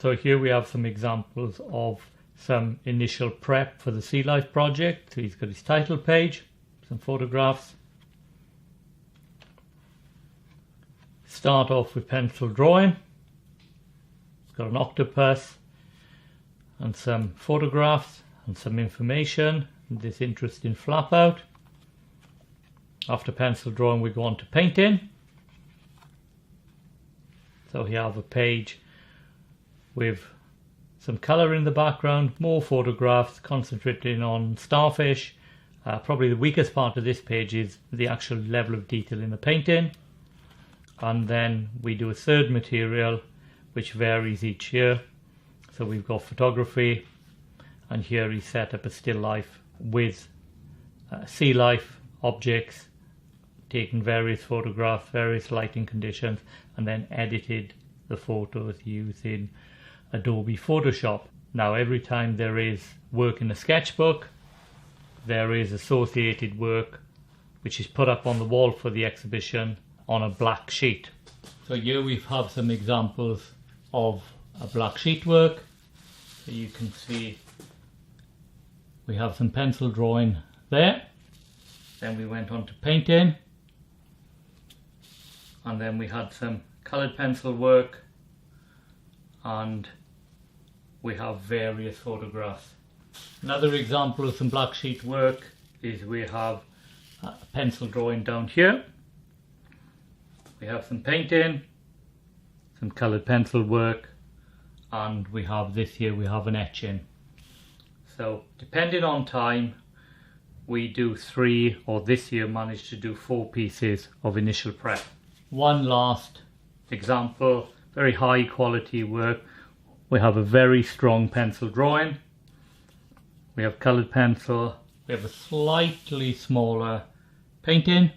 So here we have some examples of some initial prep for the Sea Life project. So he's got his title page, some photographs. Start off with pencil drawing. It's got an octopus and some photographs and some information and this interesting flap out. After pencil drawing we go on to painting. So here I have a page with some colour in the background, more photographs concentrating on starfish. Probably the weakest part of this page is the actual level of detail in the painting. And then we do a third material which varies each year. So we've got photography, and here he set up a still life with sea life objects, taken various photographs, various lighting conditions, and then edited the photos using Adobe Photoshop. Now every time there is work in a sketchbook, there is associated work which is put up on the wall for the exhibition on a black sheet. So here we have some examples of a black sheet work. So you can see we have some pencil drawing there. Then we went on to painting, and then we had some coloured pencil work, and we have various photographs. Another example of some black sheet work is we have a pencil drawing down here. We have some painting, some coloured pencil work, and we have this here, we have an etching. So depending on time, we do 3, or this year managed to do 4 pieces of initial prep. One last example, very high quality work. We have a very strong pencil drawing. We have coloured pencil. We have a slightly smaller painting.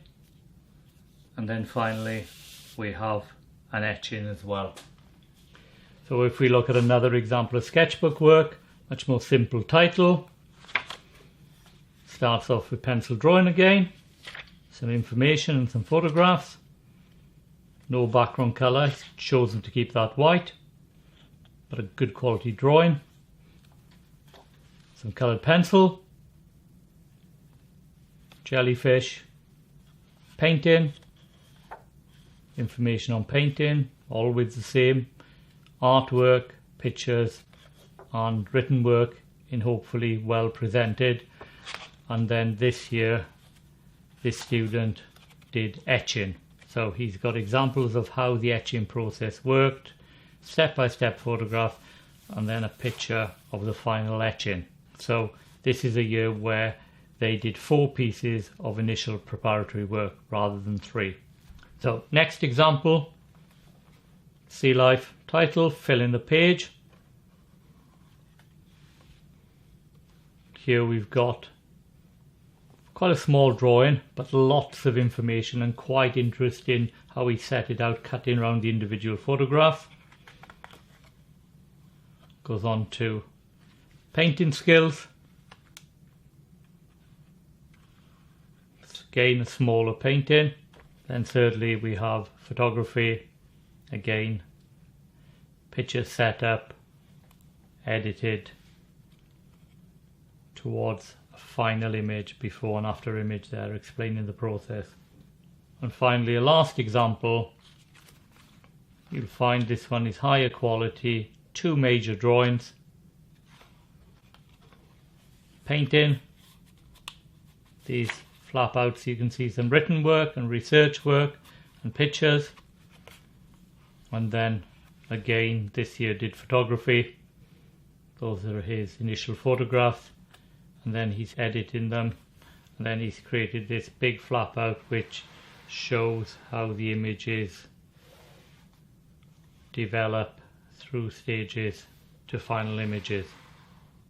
And then finally we have an etching as well. So if we look at another example of sketchbook work, much more simple title. Starts off with pencil drawing again, some information and some photographs. No background colour, chosen to keep that white, but a good quality drawing. Some coloured pencil, jellyfish, painting, information on painting, always the same, artwork, pictures and written work in hopefully well presented. And then this year this student did etching. So he's got examples of how the etching process worked, step-by-step photograph, and then a picture of the final etching. So this is a year where they did 4 pieces of initial preparatory work rather than 3. So next example, Sea Life title, fill in the page. Here we've got quite a small drawing, but lots of information and quite interesting how he set it out, cutting around the individual photograph. Goes on to painting skills. Again, a smaller painting. Then thirdly we have photography. Again, picture set up, edited towards a final image, before and after image there, explaining the process. And finally a last example. You'll find this one is higher quality, 2 major drawings, painting, these flap outs, you can see some written work and research work and pictures. And then again this year did photography. Those are his initial photographs, and then he's editing them, and then he's created this big flap out which shows how the images develop through stages to final images.